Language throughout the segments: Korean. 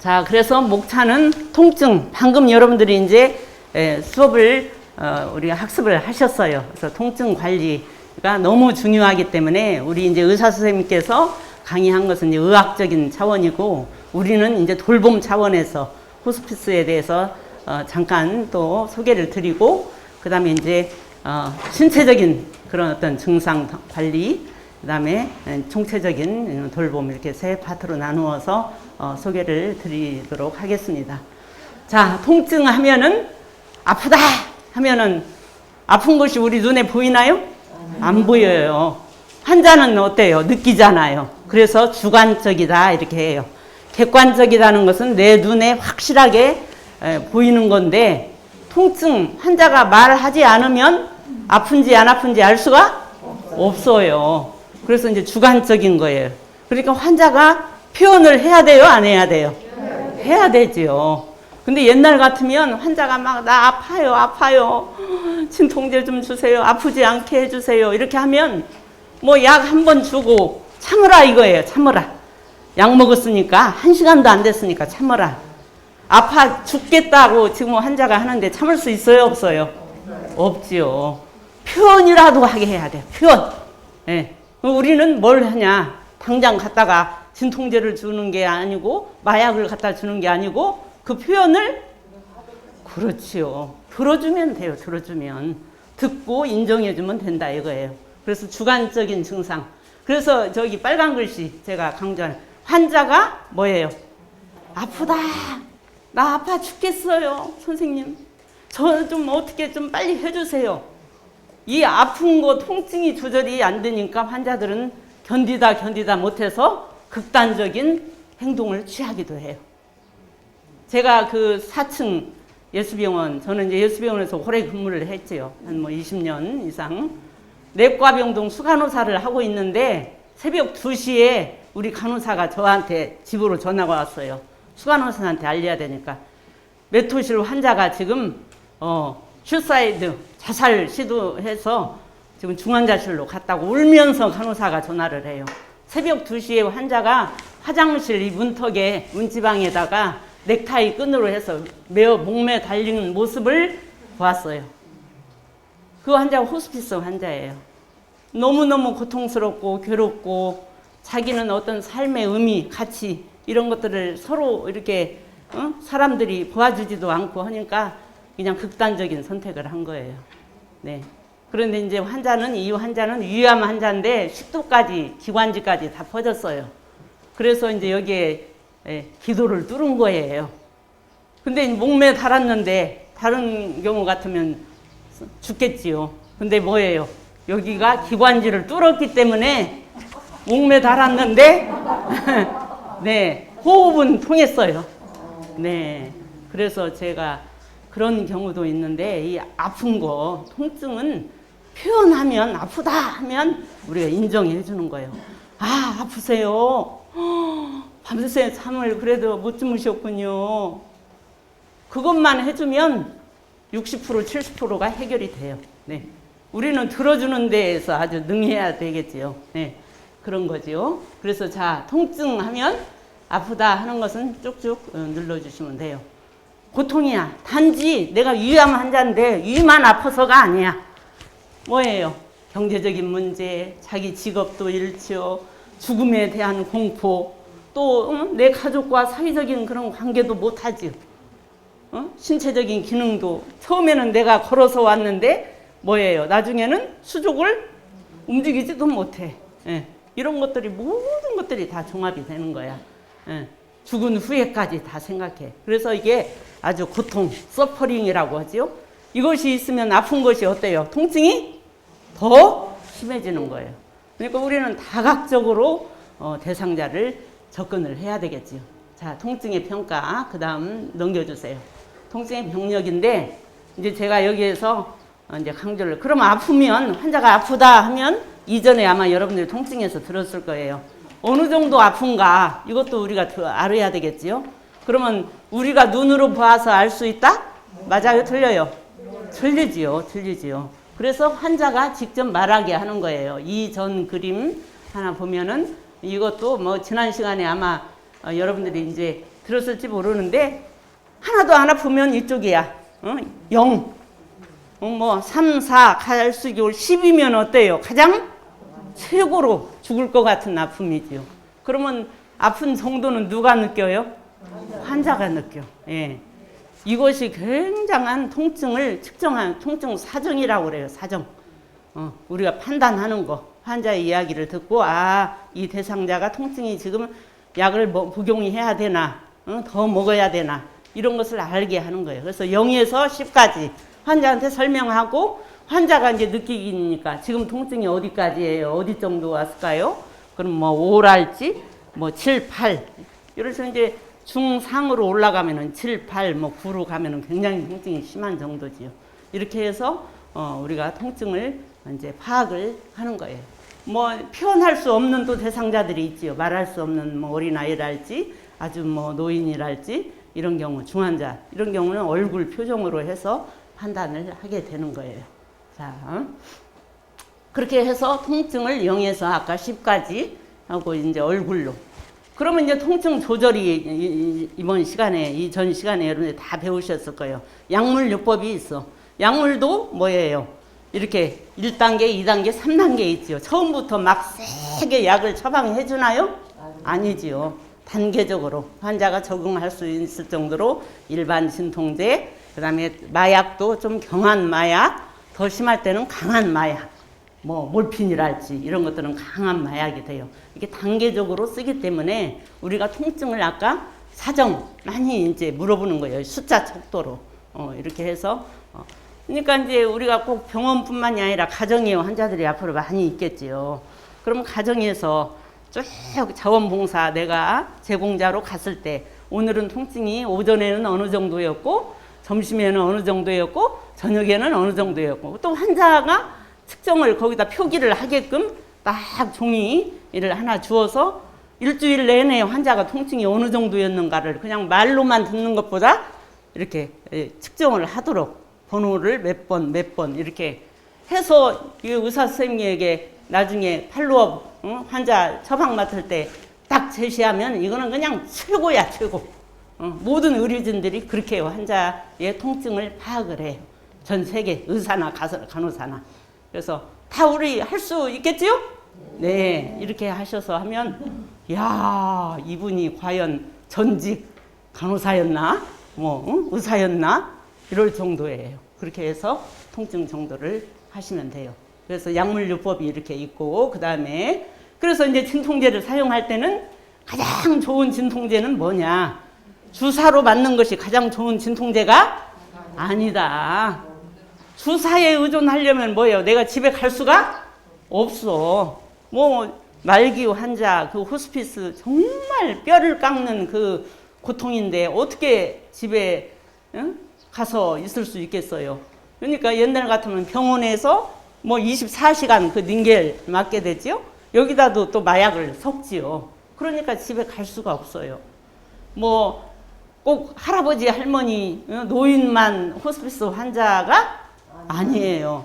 자, 그래서 목차는 통증, 방금 여러분들이 이제 수업을 우리가 학습을 하셨어요. 그래서 통증 관리가 너무 중요하기 때문에 우리 이제 의사 선생님께서 강의한 것은 이제 의학적인 차원이고 우리는 이제 돌봄 차원에서 호스피스에 대해서 잠깐 또 소개를 드리고 그 다음에 이제 신체적인 그런 어떤 증상 관리 그 다음에 총체적인 돌봄 이렇게 세 파트로 나누어서 소개를 드리도록 하겠습니다. 자, 통증 하면은 아프다 하면은 아픈 것이 우리 눈에 보이나요? 안 보여요. 환자는 어때요? 느끼잖아요. 그래서 주관적이다 이렇게 해요. 객관적이라는 것은 내 눈에 확실하게 보이는 건데 통증 환자가 말하지 않으면 아픈지 안 아픈지 알 수가 없어요. 그래서 이제 주관적인 거예요. 그러니까 환자가 표현을 해야 돼요? 안 해야 돼요? 해야 되죠. 근데 옛날 같으면 환자가 막 나 아파요 아파요 진통제 좀 주세요 아프지 않게 해주세요 이렇게 하면 뭐 약 한 번 주고 참으라 이거예요. 참으라. 약 먹었으니까 1시간도 안 됐으니까 참으라. 아파 죽겠다고 지금 환자가 하는데 참을 수 있어요 없어요? 없지요. 표현이라도 하게 해야 돼요. 표현. 예. 우리는 뭘 하냐 당장 갔다가 진통제를 주는 게 아니고 마약을 갖다 주는 게 아니고 그 표현을 그렇지요. 들어주면 돼요. 들어주면 듣고 인정해주면 된다 이거예요. 그래서 주관적인 증상. 그래서 저기 빨간 글씨 제가 강조하는 환자가 뭐예요? 아프다. 나 아파 죽겠어요. 선생님. 저 좀 어떻게 좀 빨리 해주세요. 이 아픈 거 통증이 조절이 안 되니까 환자들은 견디다 못해서 극단적인 행동을 취하기도 해요. 제가 그 4층 예수병원, 저는 이제 예수병원에서 오래 근무를 했지요. 한 뭐 20년 이상. 내과병동 수간호사를 하고 있는데 새벽 2시에 우리 간호사가 저한테 집으로 전화가 왔어요. 수간호사한테 알려야 되니까. 메토실 환자가 지금 슈사이드, 자살 시도해서 지금 중환자실로 갔다고 울면서 간호사가 전화를 해요. 새벽 2시에 환자가 화장실 이 문턱에 문지방에다가 넥타이 끈으로 해서 목매 달리는 모습을 보았어요. 그 환자가 호스피스 환자예요. 너무너무 고통스럽고 괴롭고 자기는 어떤 삶의 의미, 가치 이런 것들을 서로 이렇게 사람들이 도와주지도 않고 하니까 그냥 극단적인 선택을 한 거예요. 네. 그런데 이제 이 환자는 위암 환자인데 식도까지 기관지까지 다 퍼졌어요. 그래서 이제 여기에 기도를 뚫은 거예요. 근데 목매 달았는데 다른 경우 같으면 죽겠지요. 근데 뭐예요? 여기가 기관지를 뚫었기 때문에 목매 달았는데 네, 호흡은 통했어요. 네. 그래서 제가 그런 경우도 있는데 이 아픈 거, 통증은 표현하면 아프다 하면 우리가 인정해 주는 거예요. 아, 아프세요. 밤새 잠을 그래도 못 주무셨군요. 그것만 해주면 60% 70%가 해결이 돼요. 네. 우리는 들어주는 데에서 아주 능해야 되겠지요. 네. 그런 거죠. 그래서 자, 통증하면 아프다 하는 것은 쭉쭉 눌러주시면 돼요. 고통이야. 단지 내가 위암 환자인데 위만 아파서가 아니야. 뭐예요? 경제적인 문제, 자기 직업도 잃죠. 죽음에 대한 공포, 또 내 가족과 사회적인 그런 관계도 못하지. 신체적인 기능도 처음에는 내가 걸어서 왔는데 뭐예요? 나중에는 수족을 움직이지도 못해. 예. 이런 것들이 모든 것들이 다 종합이 되는 거야. 예. 죽은 후에까지 다 생각해. 그래서 이게 아주 고통, 서퍼링이라고 하지요. 이것이 있으면 아픈 것이 어때요? 통증이 더 심해지는 거예요. 그러니까 우리는 다각적으로 대상자를 접근을 해야 되겠지요. 자, 통증의 평가 그 다음 넘겨주세요. 통증의 병력인데 이제 제가 여기에서 이제 강조를 그러면 아프면 환자가 아프다 하면 이전에 아마 여러분들이 통증에서 들었을 거예요. 어느 정도 아픈가 이것도 우리가 알아야 되겠지요. 그러면 우리가 눈으로 봐서 알 수 있다? 맞아요? 틀려요? 틀리지요. 그래서 환자가 직접 말하게 하는 거예요. 이전 그림 하나 보면은 이것도 뭐 지난 시간에 아마 여러분들이 이제 들었을지 모르는데 하나도 안 아프면 이쪽이야. 0. 뭐 3, 4, 갈수기올 10이면 어때요? 가장 최고로 죽을 것 같은 아픔이지요. 그러면 아픈 정도는 누가 느껴요? 환자가 느껴. 예. 이것이 굉장한 통증을 측정한 통증 사정이라고 그래요. 사정. 우리가 판단하는 거. 환자의 이야기를 듣고 이 대상자가 통증이 지금 약을 복용해야 되나, 더 먹어야 되나 이런 것을 알게 하는 거예요. 그래서 0에서 10까지 환자한테 설명하고 환자가 이제 느끼기니까 지금 통증이 어디까지예요? 어디 정도 왔을까요? 그럼 뭐 5랄지 뭐 7, 8 이래서 이제 중상으로 올라가면은 7, 8, 뭐 9로 가면은 굉장히 통증이 심한 정도지요. 이렇게 해서 우리가 통증을 이제 파악을 하는 거예요. 뭐 표현할 수 없는 또 대상자들이 있지요. 말할 수 없는 뭐 어린아이랄지 아주 뭐 노인이랄지 이런 경우 중환자 이런 경우는 얼굴 표정으로 해서 판단을 하게 되는 거예요. 자, 그렇게 해서 통증을 0에서 아까 10까지 하고 이제 얼굴로. 그러면 이제 통증 조절이 이번 시간에, 이전 시간에 여러분들 다 배우셨을 거예요. 약물요법이 있어. 약물도 뭐예요? 이렇게 1단계, 2단계, 3단계 있지요. 처음부터 막 세게 약을 처방해 주나요? 아니지요. 단계적으로 환자가 적응할 수 있을 정도로 일반 진통제, 그 다음에 마약도 좀 경한 마약, 더 심할 때는 강한 마약, 뭐 몰핀이랄지 이런 것들은 강한 마약이 돼요. 이게 단계적으로 쓰기 때문에 우리가 통증을 아까 사정 많이 이제 물어보는 거예요. 숫자 척도로. 이렇게 해서 그러니까 이제 우리가 꼭 병원뿐만이 아니라 가정에 환자들이 앞으로 많이 있겠지요. 그러면 가정에서 쭉 자원봉사 내가 제공자로 갔을 때 오늘은 통증이 오전에는 어느 정도였고 점심에는 어느 정도였고 저녁에는 어느 정도였고 또 환자가 측정을 거기다 표기를 하게끔 딱 종이를 하나 주어서 일주일 내내 환자가 통증이 어느 정도였는가를 그냥 말로만 듣는 것보다 이렇게 측정을 하도록 번호를 몇 번 이렇게 해서 의사 선생님에게 나중에 팔로업 환자 처방 맡을 때 딱 제시하면 이거는 그냥 최고야 최고. 모든 의료진들이 그렇게 해요. 환자의 통증을 파악을 해요. 전 세계 의사나 간호사나. 그래서 다 우리 할 수 있겠지요? 네, 이렇게 하셔서 하면 야 이분이 과연 전직 간호사였나? 뭐 의사였나? 이럴 정도예요. 그렇게 해서 통증 정도를 하시면 돼요. 그래서 약물요법이 이렇게 있고 그 다음에 그래서 이제 진통제를 사용할 때는 가장 좋은 진통제는 뭐냐? 주사로 맞는 것이 가장 좋은 진통제가 아니다. 주사에 의존하려면 뭐예요? 내가 집에 갈 수가 없어. 뭐 말기 환자 그 호스피스 정말 뼈를 깎는 그 고통인데 어떻게 집에 가서 있을 수 있겠어요? 그러니까 옛날 같으면 병원에서 뭐 24시간 그 닌겔 맞게 되지요? 여기다도 또 마약을 섞지요. 그러니까 집에 갈 수가 없어요. 뭐 꼭 할아버지, 할머니, 노인만 호스피스 환자가 아니에요.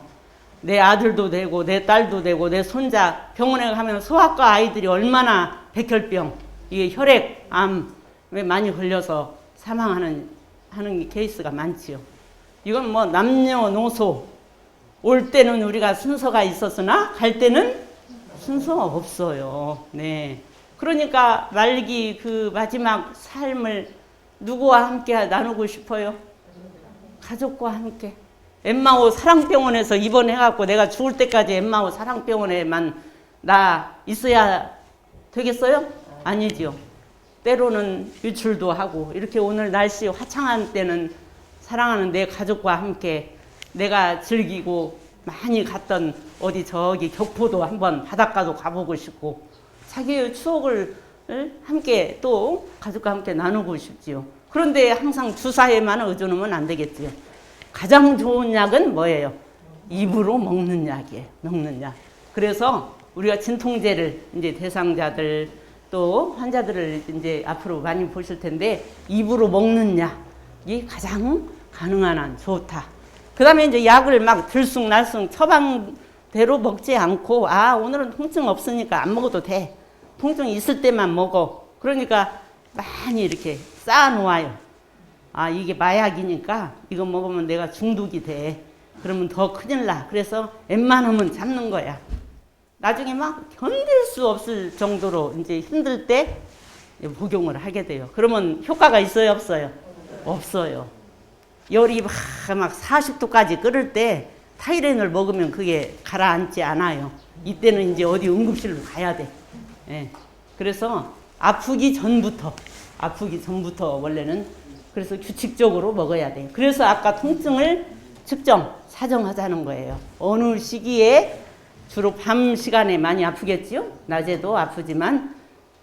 내 아들도 되고 내 딸도 되고 내 손자 병원에 가면 소아과 아이들이 얼마나 백혈병, 이게 혈액, 암 왜 많이 걸려서 사망하는 케이스가 많지요. 이건 뭐 남녀노소 올 때는 우리가 순서가 있었으나 갈 때는 순서가 없어요. 네. 그러니까 말기 그 마지막 삶을 누구와 함께 나누고 싶어요? 가족과 함께. 엠마오 사랑병원에서 입원해갖고 내가 죽을 때까지 엠마오 사랑병원에만 나 있어야 되겠어요? 아니지요. 때로는 유출도 하고 이렇게 오늘 날씨 화창한 때는 사랑하는 내 가족과 함께 내가 즐기고 많이 갔던 어디 저기 격포도 한번 바닷가도 가보고 싶고 자기의 추억을 함께 또 가족과 함께 나누고 싶지요. 그런데 항상 주사에만 의존하면 안 되겠지요. 가장 좋은 약은 뭐예요? 입으로 먹는 약이에요. 먹는 약. 그래서 우리가 진통제를 이제 대상자들 또 환자들을 이제 앞으로 많이 보실 텐데 입으로 먹는 약이 가장 가능한 한 좋다. 그 다음에 이제 약을 막 들쑥날쑥 처방대로 먹지 않고 오늘은 통증 없으니까 안 먹어도 돼. 통증 있을 때만 먹어. 그러니까 많이 이렇게 쌓아 놓아요. 아, 이게 마약이니까 이거 먹으면 내가 중독이 돼. 그러면 더 큰일 나. 그래서 웬만하면 잡는 거야. 나중에 막 견딜 수 없을 정도로 이제 힘들 때 복용을 하게 돼요. 그러면 효과가 있어요, 없어요? 없어요. 열이 막 40도까지 끓을 때 타이레놀 먹으면 그게 가라앉지 않아요. 이때는 이제 어디 응급실로 가야 돼. 예. 그래서 아프기 전부터 원래는 그래서 규칙적으로 먹어야 돼요. 그래서 아까 통증을 사정하자는 거예요. 어느 시기에 주로 밤 시간에 많이 아프겠지요? 낮에도 아프지만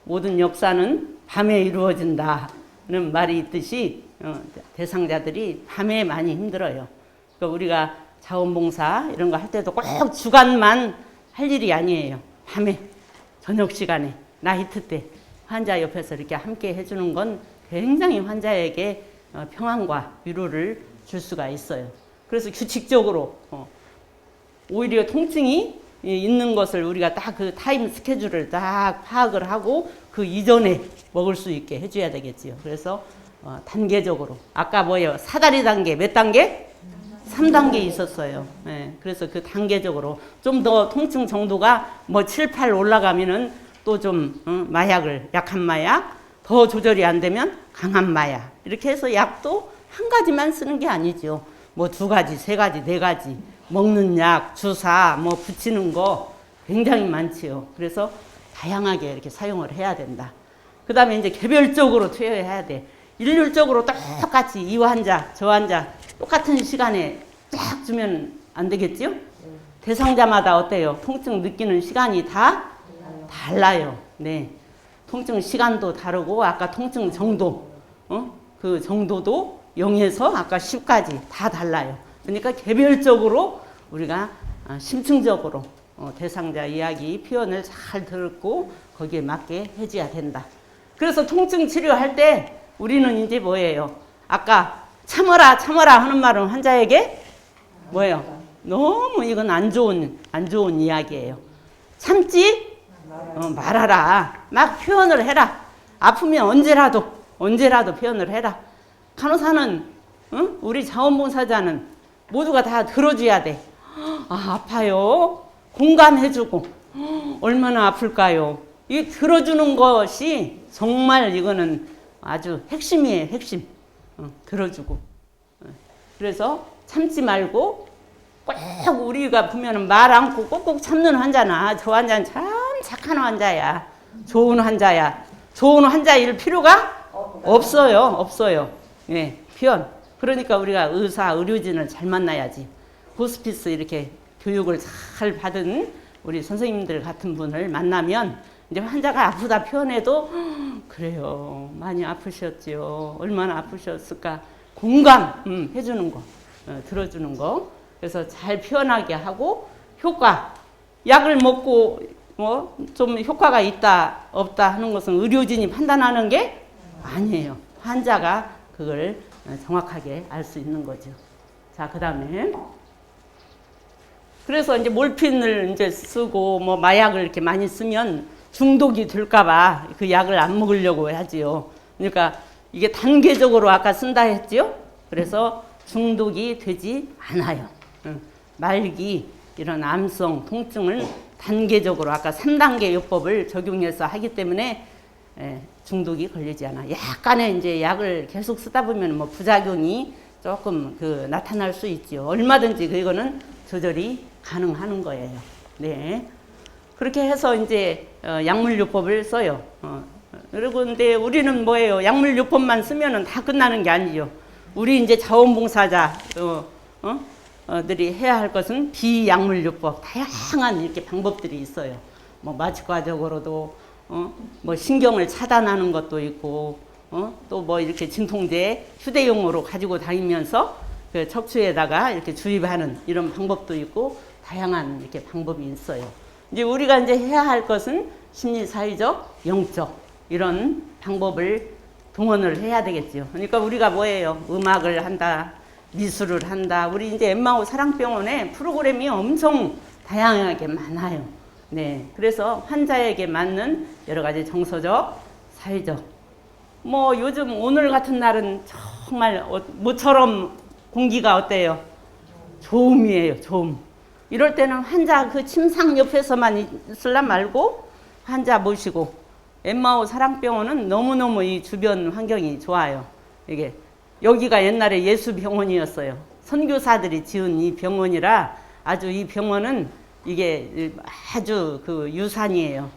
모든 역사는 밤에 이루어진다는 말이 있듯이 대상자들이 밤에 많이 힘들어요. 그러니까 우리가 자원봉사 이런 거 할 때도 꼭 주간만 할 일이 아니에요. 밤에 저녁 시간에 나이트 때 환자 옆에서 이렇게 함께 해주는 건 굉장히 환자에게 평안과 위로를 줄 수가 있어요. 그래서 규칙적으로 오히려 통증이 있는 것을 우리가 딱 그 타임 스케줄을 딱 파악을 하고 그 이전에 먹을 수 있게 해줘야 되겠지요. 그래서 단계적으로 아까 뭐예요? 사다리 단계 몇 단계? 3단계 있었어요. 네, 그래서 그 단계적으로 좀 더 통증 정도가 뭐 7, 8 올라가면은 또 좀 마약을 약한 마약 더 조절이 안 되면 강한 마약 이렇게 해서 약도 한 가지만 쓰는 게 아니죠. 뭐 2가지, 3가지, 4가지 먹는 약, 주사, 뭐 붙이는 거 굉장히 많지요. 그래서 다양하게 이렇게 사용을 해야 된다. 그 다음에 이제 개별적으로 투여해야 돼. 일률적으로 똑같이 이 환자, 저 환자 똑같은 시간에 쫙 주면 안 되겠지요? 대상자마다 어때요? 통증 느끼는 시간이 다 달라요. 네. 통증 시간도 다르고 아까 통증 정도, 그 정도도 0에서 아까 10까지 다 달라요. 그러니까 개별적으로 우리가 심층적으로 대상자 이야기 표현을 잘 듣고 거기에 맞게 해줘야 된다. 그래서 통증 치료할 때 우리는 이제 뭐예요? 아까 참아라 하는 말은 환자에게 뭐예요? 너무 이건 안 좋은 이야기예요. 참지 말아라. 막 표현을 해라. 아프면 언제라도 표현을 해라. 간호사는 우리 자원봉사자는 모두가 다 들어줘야 돼. 아, 아파요. 공감해주고 얼마나 아플까요? 이 들어주는 것이 정말 이거는 아주 핵심이에요. 핵심. 들어주고. 그래서 참지 말고 꼭 우리가 보면은 말 않고 꼭꼭 참는 환자나 저 환자는 참 착한 환자야. 좋은 환자야. 좋은 환자일 필요가 없어요. 예, 표현. 그러니까 우리가 의료진을 잘 만나야지. 호스피스 이렇게 교육을 잘 받은 우리 선생님들 같은 분을 만나면 이제 환자가 아프다 표현해도 그래요. 많이 아프셨지요. 얼마나 아프셨을까. 공감 해주는 거. 들어주는 거. 그래서 잘 표현하게 하고 효과. 약을 먹고 뭐 좀 효과가 있다 없다 하는 것은 의료진이 판단하는 게 아니에요. 환자가 그걸 정확하게 알 수 있는 거죠. 자, 그 다음에 그래서 이제 몰핀을 이제 쓰고 뭐 마약을 이렇게 많이 쓰면 중독이 될까봐 그 약을 안 먹으려고 하지요. 그러니까 이게 단계적으로 아까 쓴다 했지요. 그래서 중독이 되지 않아요. 말기 이런 암성 통증을 단계적으로 아까 3단계 요법을 적용해서 하기 때문에 중독이 걸리지 않아. 약간의 이제 약을 계속 쓰다 보면 뭐 부작용이 조금 나타날 수 있죠. 얼마든지 그거는 조절이 가능한 거예요. 네. 그렇게 해서 이제 약물요법을 써요. 그리고 근데 우리는 뭐예요? 약물요법만 쓰면은 다 끝나는 게 아니죠. 우리 이제 자원봉사자 들이 해야 할 것은 비약물요법 다양한 이렇게 방법들이 있어요. 뭐 마취과적으로도 뭐 신경을 차단하는 것도 있고 또 뭐 이렇게 진통제 휴대용으로 가지고 다니면서 그 척추에다가 이렇게 주입하는 이런 방법도 있고 다양한 이렇게 방법이 있어요. 이제 우리가 이제 해야 할 것은 심리사회적, 영적 이런 방법을 동원을 해야 되겠죠. 그러니까 우리가 뭐예요? 음악을 한다, 미술을 한다. 우리 이제 엠마오 사랑병원에 프로그램이 엄청 다양하게 많아요. 네, 그래서 환자에게 맞는 여러 가지 정서적, 사회적 뭐 요즘 오늘 같은 날은 정말 모처럼 공기가 어때요? 좋음이에요, 좋음. 이럴 때는 환자 그 침상 옆에서만 있을라 말고 환자 모시고, 엠마오 사랑병원은 너무너무 이 주변 환경이 좋아요. 이게 여기가 옛날에 예수병원이었어요. 선교사들이 지은 이 병원이라 아주 이 병원은 이게 아주 그 유산이에요.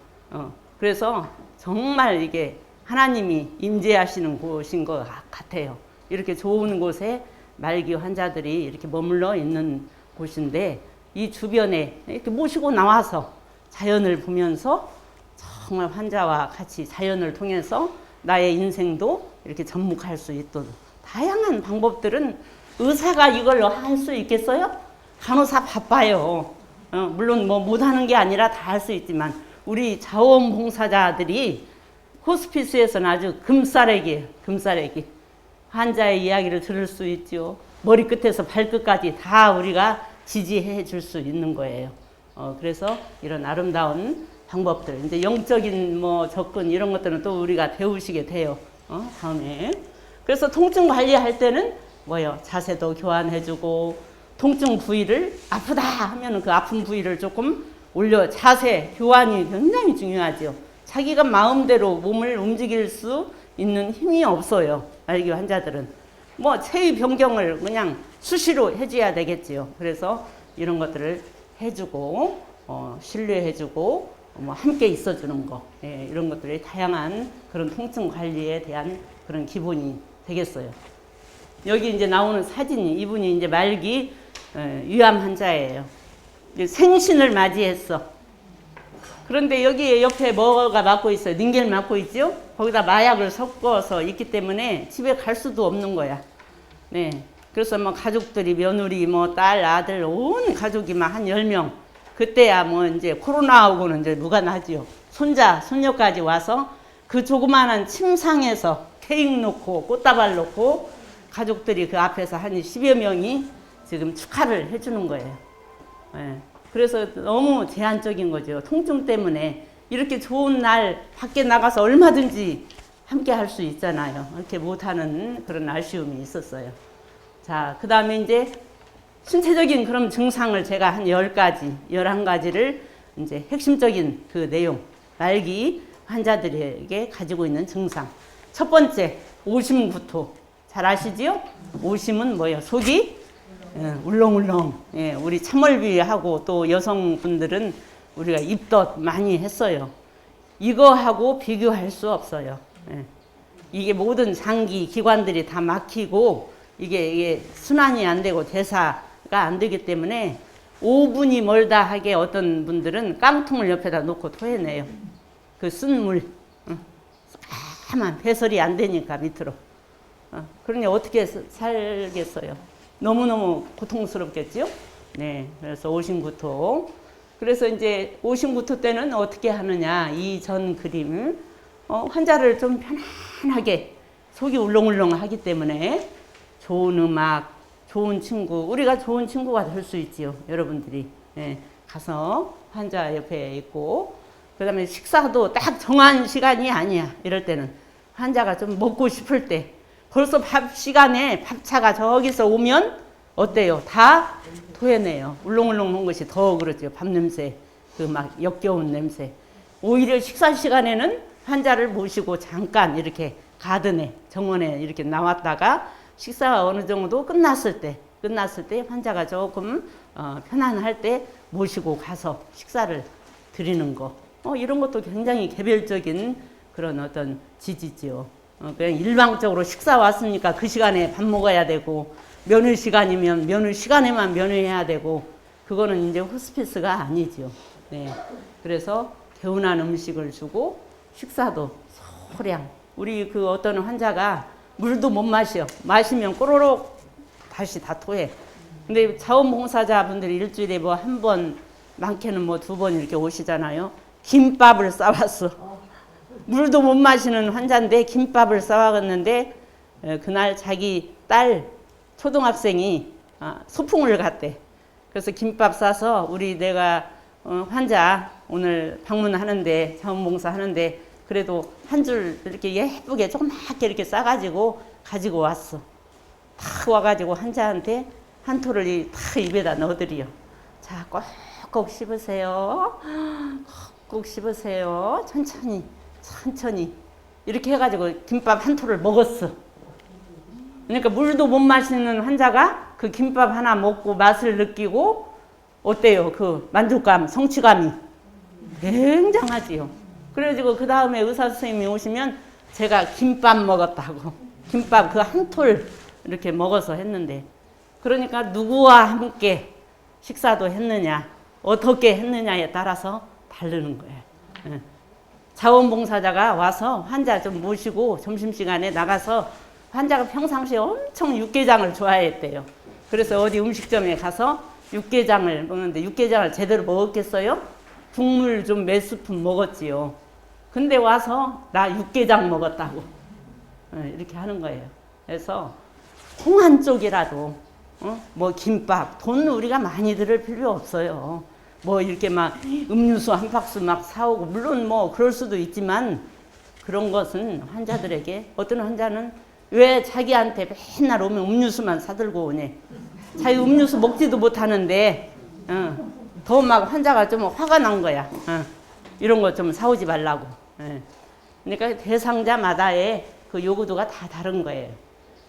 그래서 정말 이게 하나님이 임재하시는 곳인 것 같아요. 이렇게 좋은 곳에 말기 환자들이 이렇게 머물러 있는 곳인데, 이 주변에 이렇게 모시고 나와서 자연을 보면서 정말 환자와 같이 자연을 통해서 나의 인생도 이렇게 접목할 수 있도록 다양한 방법들은, 의사가 이걸 할 수 있겠어요? 간호사 바빠요. 물론 뭐 못하는 게 아니라 다 할 수 있지만, 우리 자원봉사자들이 호스피스에서는 아주 금싸레기예요. 금싸레기. 환자의 이야기를 들을 수 있죠. 머리끝에서 발끝까지 다 우리가 지지해 줄 수 있는 거예요. 그래서 이런 아름다운 방법들, 이제 영적인 뭐 접근 이런 것들은 또 우리가 배우시게 돼요. 다음에. 그래서 통증 관리할 때는 뭐요? 자세도 교환해주고, 통증 부위를 아프다 하면은 그 아픈 부위를 조금 올려, 자세 교환이 굉장히 중요하죠. 자기가 마음대로 몸을 움직일 수 있는 힘이 없어요. 말기 환자들은. 뭐 체위 변경을 그냥 수시로 해줘야 되겠지요. 그래서 이런 것들을 해주고, 신뢰해주고, 뭐 함께 있어주는 거, 예, 이런 것들이 다양한 그런 통증 관리에 대한 그런 기본이 되겠어요. 여기 이제 나오는 사진이, 이분이 이제 말기 위암 환자예요. 생신을 맞이했어. 그런데 여기 옆에 뭐가 맞고 있어요? 닌겔 맞고 있죠? 거기다 마약을 섞어서 있기 때문에 집에 갈 수도 없는 거야. 네. 그래서 뭐 가족들이, 며느리, 뭐 딸, 아들, 온 가족이 막 한 10명. 그때야 뭐 이제 코로나하고는 이제 누가 나지요. 손자, 손녀까지 와서 그 조그마한 침상에서 케이크 놓고 꽃다발 놓고 가족들이 그 앞에서 한 10여 명이 지금 축하를 해주는 거예요. 네. 그래서 너무 제한적인 거죠. 통증 때문에. 이렇게 좋은 날 밖에 나가서 얼마든지 함께 할 수 있잖아요. 이렇게 못하는 그런 아쉬움이 있었어요. 자, 그 다음에 이제 신체적인 그런 증상을 제가 한 10가지, 11가지를 이제 핵심적인 그 내용, 말기 환자들에게 가지고 있는 증상. 첫 번째, 오심구토. 잘 아시지요? 오심은 뭐예요? 속이 울렁울렁. 예, 우리 참얼비하고 또 여성분들은 우리가 입덧 많이 했어요. 이거하고 비교할 수 없어요. 예. 이게 모든 장기 기관들이 다 막히고 이게 순환이 안 되고 대사가 안 되기 때문에 5분이 멀다 하게 어떤 분들은 깡통을 옆에다 놓고 토해내요. 그 쓴 물. 가만 배설이 안 되니까 밑으로. 그러니 어떻게 살겠어요? 너무너무 고통스럽겠죠? 네. 그래서 오심구토. 그래서 이제 오심구토 때는 어떻게 하느냐. 이 전 그림. 환자를 좀 편안하게, 속이 울렁울렁 하기 때문에 좋은 음악, 좋은 친구, 우리가 좋은 친구가 될 수 있지요. 여러분들이. 예, 가서 환자 옆에 있고, 그 다음에 식사도 딱 정한 시간이 아니야. 이럴 때는. 환자가 좀 먹고 싶을 때. 벌써 밥 시간에 밥차가 저기서 오면 어때요? 다 토해내요. 울렁울렁한 것이 더 그렇죠. 밥 냄새, 그 막 역겨운 냄새. 오히려 식사 시간에는 환자를 모시고 잠깐 이렇게 가든에, 정원에 이렇게 나왔다가 식사가 어느 정도 끝났을 때 환자가 조금 편안할 때 모시고 가서 식사를 드리는 거. 이런 것도 굉장히 개별적인 그런 어떤 지지죠. 그냥 일방적으로 식사 왔으니까 그 시간에 밥 먹어야 되고, 면회 시간이면 면회 시간에만 면회해야 되고, 그거는 이제 호스피스가 아니죠. 네. 그래서 개운한 음식을 주고, 식사도 소량. 우리 그 어떤 환자가 물도 못 마셔. 마시면 꼬로록 다시 다 토해. 근데 자원봉사자분들이 일주일에 뭐 한 번, 많게는 뭐 2번 이렇게 오시잖아요. 김밥을 싸왔어. 물도 못 마시는 환자인데 김밥을 싸왔는데, 그날 자기 딸 초등학생이 소풍을 갔대. 그래서 김밥 싸서 내가 환자 오늘 방문하는데, 자원봉사 하는데 그래도 한 줄 이렇게 예쁘게 조그맣게 이렇게 싸가지고 가지고 왔어. 탁 와가지고 환자한테 한 토를 탁 입에다 넣어드려. 자, 꼭꼭 씹으세요. 꼭 씹으세요. 천천히, 천천히. 이렇게 해가지고 김밥 한 토를 먹었어. 그러니까 물도 못 마시는 환자가 그 김밥 하나 먹고 맛을 느끼고 어때요? 그 만족감, 성취감이 굉장하지요. 그래가지고 그 다음에 의사 선생님이 오시면 제가 김밥 먹었다고. 김밥 그 한 톨 이렇게 먹어서 했는데, 그러니까 누구와 함께 식사도 했느냐, 어떻게 했느냐에 따라서 다르는 거예요. 자원봉사자가 와서 환자 좀 모시고 점심시간에 나가서, 환자가 평상시에 엄청 육개장을 좋아했대요. 그래서 어디 음식점에 가서 육개장을 먹는데 육개장을 제대로 먹었겠어요? 국물 좀 몇 스푼 먹었지요. 근데 와서 나 육개장 먹었다고 이렇게 하는 거예요. 그래서 콩 한 쪽이라도 뭐 김밥, 돈 우리가 많이 들을 필요 없어요. 뭐 이렇게 막 음료수 한 박스 막 사오고, 물론 뭐 그럴 수도 있지만 그런 것은 환자들에게, 어떤 환자는 왜 자기한테 맨날 오면 음료수만 사들고 오네. 자기 음료수 먹지도 못하는데 더 막 환자가 좀 화가 난 거야. 이런 거 좀 사오지 말라고. 그러니까 대상자마다의 그 요구도가 다 다른 거예요.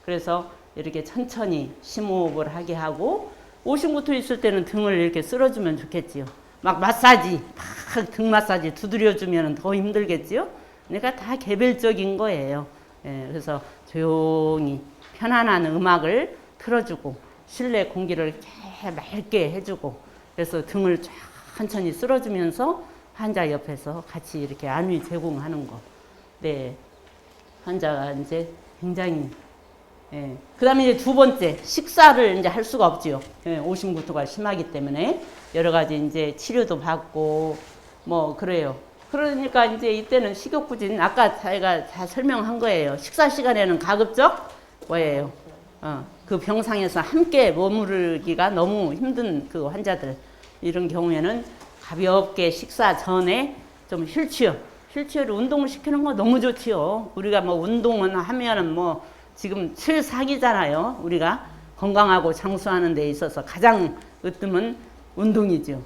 그래서 이렇게 천천히 심호흡을 하게 하고, 오신부터 있을 때는 등을 이렇게 쓸어주면 좋겠지요. 막 마사지, 막 등 마사지 두드려주면 더 힘들겠지요. 그러니까 다 개별적인 거예요. 그래서 조용히 편안한 음악을 틀어주고 실내 공기를 이렇게 맑게 해주고, 그래서 등을 천천히 쓸어주면서 환자 옆에서 같이 이렇게 안위 제공하는 거. 네, 환자가 이제 굉장히 그 다음에 이제 두 번째, 식사를 이제 할 수가 없지요. 오심부터가 심하기 때문에 여러 가지 이제 치료도 받고 뭐 그래요. 그러니까 이제 이때는 식욕부진, 아까 저희가 다 설명한 거예요. 식사 시간에는 가급적 뭐예요? 그 병상에서 함께 머무르기가 너무 힘든 그 환자들, 이런 경우에는 가볍게 식사 전에 좀 휠체어로 운동을 시키는 거 너무 좋지요. 우리가 뭐 운동은 하면은 뭐 지금 최상이잖아요. 우리가 건강하고 장수하는 데 있어서 가장 으뜸은 운동이죠.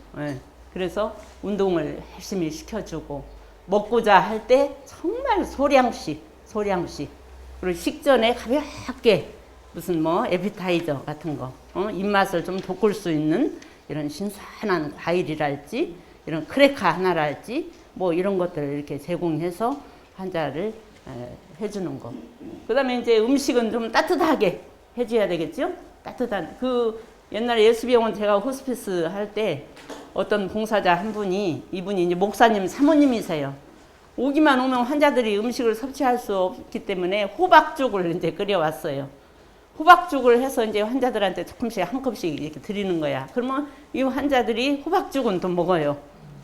그래서 운동을 열심히 시켜주고, 먹고자 할 때 정말 소량씩. 그리고 식전에 가볍게 무슨 뭐 에피타이저 같은 거, 입맛을 좀 돋굴 수 있는 이런 신선한 과일이랄지, 이런 크래커 하나랄지, 뭐 이런 것들을 이렇게 제공해서 환자를 해주는 거. 그 다음에 이제 음식은 좀 따뜻하게 해줘야 되겠죠? 따뜻한, 그 옛날에 예수병원 제가 호스피스 할 때 어떤 봉사자 한 분이, 이분이 이제 목사님 사모님이세요. 오기만 오면 환자들이 음식을 섭취할 수 없기 때문에 호박죽을 이제 끓여왔어요. 호박죽을 해서 이제 환자들한테 조금씩 한 컵씩 이렇게 드리는 거야. 그러면 이 환자들이 호박죽은 또 먹어요.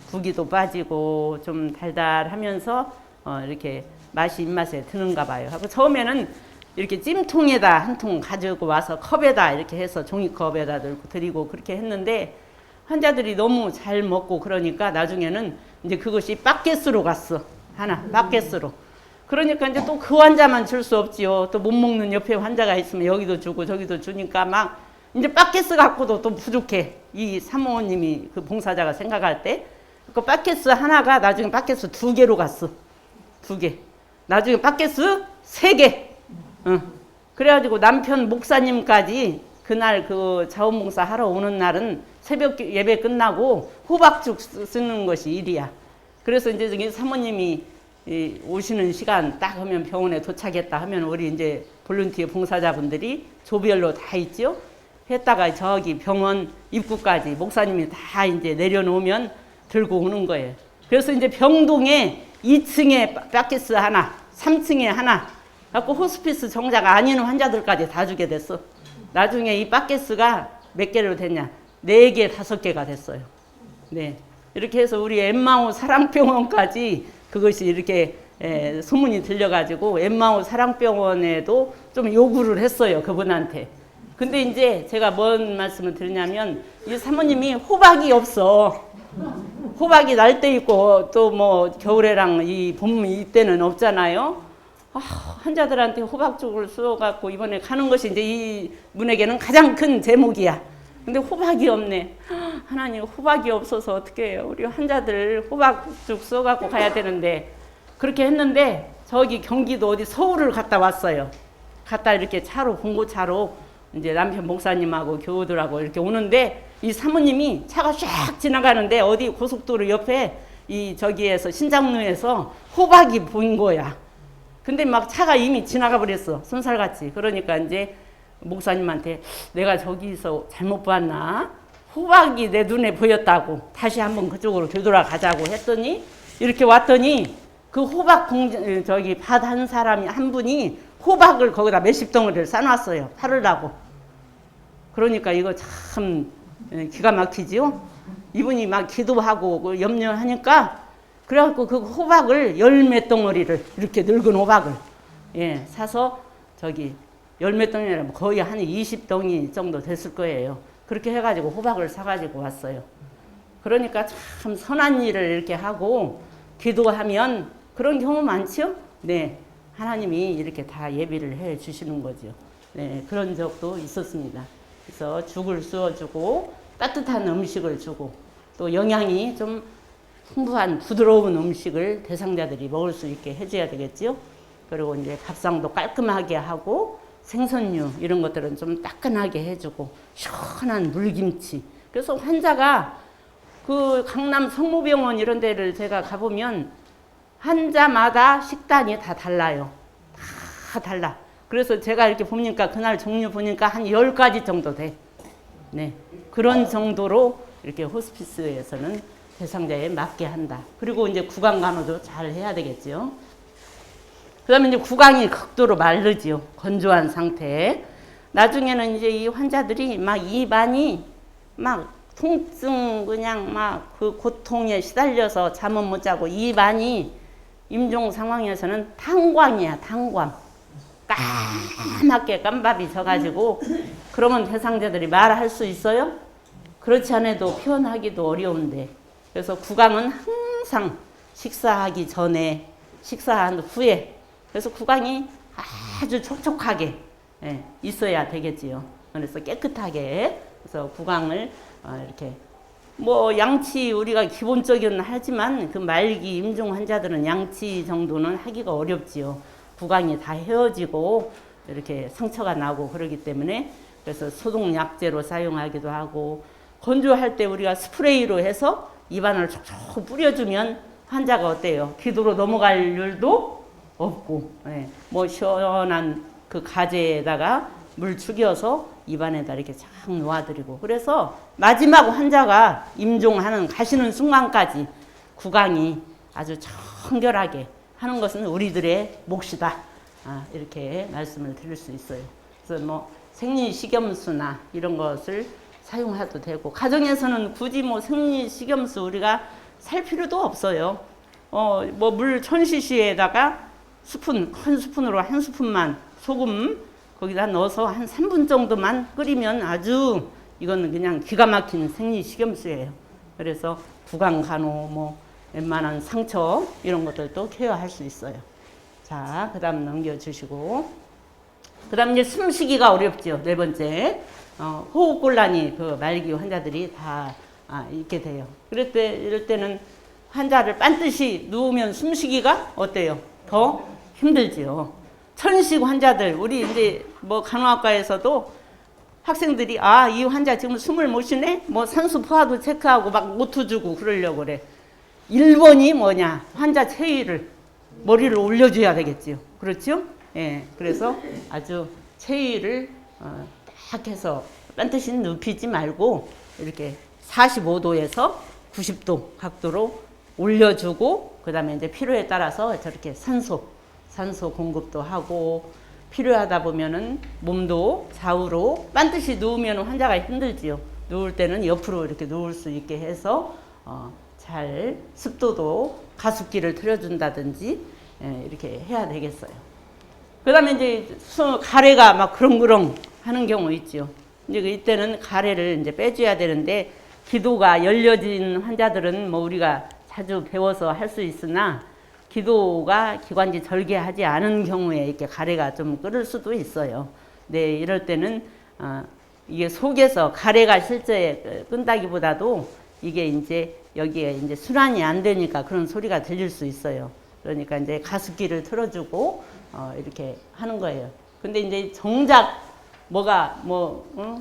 구기도 빠지고 좀 달달하면서 이렇게 맛이 입맛에 드는가 봐요. 하고 처음에는 이렇게 찜통에다 한 통 가지고 와서 컵에다 이렇게 해서 종이컵에다 드리고 그렇게 했는데, 환자들이 너무 잘 먹고 그러니까 나중에는 이제 그것이 바켓으로 갔어. 하나, 바켓으로. 그러니까 이제 또 그 환자만 줄 수 없지요. 또 못 먹는 옆에 환자가 있으면 여기도 주고 저기도 주니까 막 이제 바켓스 갖고도 또 부족해. 이 사모님이 그 봉사자가 생각할 때. 그 바켓스 하나가 나중에 바켓스 2개로 갔어. 2개. 나중에 바켓스 3개. 그래가지고 남편 목사님까지 그날 그 자원봉사 하러 오는 날은 새벽 예배 끝나고 호박죽 쓰는 것이 일이야. 그래서 이제 저기 사모님이 오시는 시간 딱 하면 병원에 도착했다 하면 우리 이제 볼런티어 봉사자분들이 조별로 다 있죠. 했다가 저기 병원 입구까지 목사님이 다 이제 내려놓으면 들고 오는 거예요. 그래서 이제 병동에 2층에 바켓스 하나, 3층에 하나, 갖고 호스피스 정자가 아닌 환자들까지 다 주게 됐어. 나중에 이 바켓스가 몇 개로 됐냐? 4개, 5개가 됐어요. 네. 이렇게 해서 우리 엠마오 사랑병원까지 그것이 이렇게 소문이 들려가지고 엠마오 사랑병원에도 좀 요구를 했어요. 그분한테. 근데 이제 제가 뭔 말씀을 드리냐면 이 사모님이 호박이 없어. 호박이 날 때 있고 또 뭐 겨울에랑 이 봄 이때는 없잖아요. 환자들한테 호박죽을 쏘갖고 이번에 가는 것이 이제 이 분에게는 가장 큰 제목이야. 근데 호박이 없네. 하나님, 호박이 없어서 어떻게 해요? 우리 환자들 호박죽 쏘갖고 가야 되는데, 그렇게 했는데 저기 경기도 어디 서울을 갔다 왔어요. 갔다 이렇게 차로, 봉고차로 이제 남편 목사님하고 교우들하고 이렇게 오는데, 이 사모님이 차가 쫙 지나가는데 어디 고속도로 옆에 이 저기에서 신장로에서 호박이 보인 거야. 근데 막 차가 이미 지나가 버렸어. 손살같이. 그러니까 이제 목사님한테 내가 저기서 잘못 봤나? 호박이 내 눈에 보였다고. 다시 한번 그쪽으로 되돌아가자고 했더니, 이렇게 왔더니 그 호박 저기 밭 한 사람이 한 분이 호박을 거기다 몇십 덩어리를 싸놨어요. 팔으라고. 그러니까 이거 참 기가 막히지요? 이분이 막 기도하고 염려하니까, 그래갖고 그 호박을 열 몇 덩어리를, 이렇게 늙은 호박을 사서 저기 열 몇 덩어리라면 거의 한 20덩이 정도 됐을 거예요. 그렇게 해가지고 호박을 사가지고 왔어요. 그러니까 참 선한 일을 이렇게 하고 기도하면 그런 경우 많죠? 네. 하나님이 이렇게 다 예비를 해 주시는 거죠. 네. 그런 적도 있었습니다. 그래서 죽을 쏘아주고 따뜻한 음식을 주고 또 영양이 좀 풍부한 부드러운 음식을 대상자들이 먹을 수 있게 해줘야 되겠지요. 그리고 이제 밥상도 깔끔하게 하고 생선류 이런 것들은 좀 따끈하게 해주고 시원한 물김치. 그래서 환자가 그 강남 성모병원 이런 데를 제가 가보면 환자마다 식단이 다 달라요. 다 달라. 그래서 제가 이렇게 보니까 그날 종류 보니까 한 10가지 정도 돼. 네. 그런 정도로 이렇게 호스피스에서는 대상자에 맞게 한다. 그리고 이제 구강 간호도 잘 해야 되겠죠. 그 다음에 이제 구강이 극도로 마르지요. 건조한 상태. 나중에는 이제 이 환자들이 막 입안이 막 통증 그냥 막 그 고통에 시달려서 잠은 못 자고 입안이 임종 상황에서는 탄광이야, 탄광. 까맣게 깜밥이 져가지고 그러면 대상자들이 말할 수 있어요? 그렇지 않아도 표현하기도 어려운데, 그래서 구강은 항상 식사하기 전에, 식사한 후에, 그래서 구강이 아주 촉촉하게 있어야 되겠지요. 그래서 깨끗하게, 그래서 구강을 이렇게 뭐 양치 우리가 기본적인 하지만 그 말기 임종 환자들은 양치 정도는 하기가 어렵지요. 구강이 다 헤어지고 이렇게 상처가 나고 그러기 때문에, 그래서 소독 약제로 사용하기도 하고, 건조할 때 우리가 스프레이로 해서 입안을 촉촉 뿌려주면 환자가 어때요? 기도로 넘어갈 일도 없고, 뭐 시원한 그 가재에다가 물 죽여서 입안에다 이렇게 착 놓아드리고, 그래서 마지막 환자가 임종하는 가시는 순간까지 구강이 아주 청결하게 하는 것은 우리들의 몫이다. 이렇게 말씀을 드릴 수 있어요. 그래서 뭐 생리식염수나 이런 것을 사용해도 되고, 가정에서는 굳이 뭐 생리식염수 우리가 살 필요도 없어요. 뭐 물 1000cc에다가 스푼, 큰 스푼으로 한 스푼만 소금 거기다 넣어서 한 3분 정도만 끓이면 아주 이거는 그냥 기가 막힌 생리식염수예요. 그래서 구강 간호, 뭐 웬만한 상처 이런 것들도 케어할 수 있어요. 자, 그 다음 넘겨주시고, 그 다음 이제 숨쉬기가 어렵죠. 네 번째, 호흡곤란이 그 말기 환자들이 다 있게 돼요. 이럴 때는 환자를 반드시 누우면 숨쉬기가 어때요? 더 힘들지요. 천식 환자들, 우리 이제 뭐 간호학과에서도 학생들이 이 환자 지금 숨을 못 쉬네? 뭐 산소 포화도 체크하고 막 오투 주고 그러려고 그래. 1번이 뭐냐? 환자 체위를, 머리를 올려줘야 되겠지요. 그렇죠? 예. 그래서 아주 체위를 딱 해서 반드시 눕히지 말고 이렇게 45도에서 90도 각도로 올려주고, 그 다음에 이제 필요에 따라서 저렇게 산소 공급도 하고, 필요하다 보면은 몸도 좌우로 반드시 누우면 환자가 힘들지요. 누울 때는 옆으로 이렇게 누울 수 있게 해서 잘 습도도 가습기를 틀어준다든지 이렇게 해야 되겠어요. 그 다음에 이제 가래가 막 그렁그렁 하는 경우 있죠. 이제 이때는 가래를 이제 빼줘야 되는데, 기도가 열려진 환자들은 뭐 우리가 자주 배워서 할 수 있으나 기도가 기관지 절개하지 않은 경우에 이렇게 가래가 좀 끓을 수도 있어요. 네, 이럴 때는 이게 속에서 가래가 실제 끈다기보다도 이게 이제 여기에 이제 순환이 안 되니까 그런 소리가 들릴 수 있어요. 그러니까 이제 가습기를 틀어주고 이렇게 하는 거예요. 근데 이제 정작 뭐가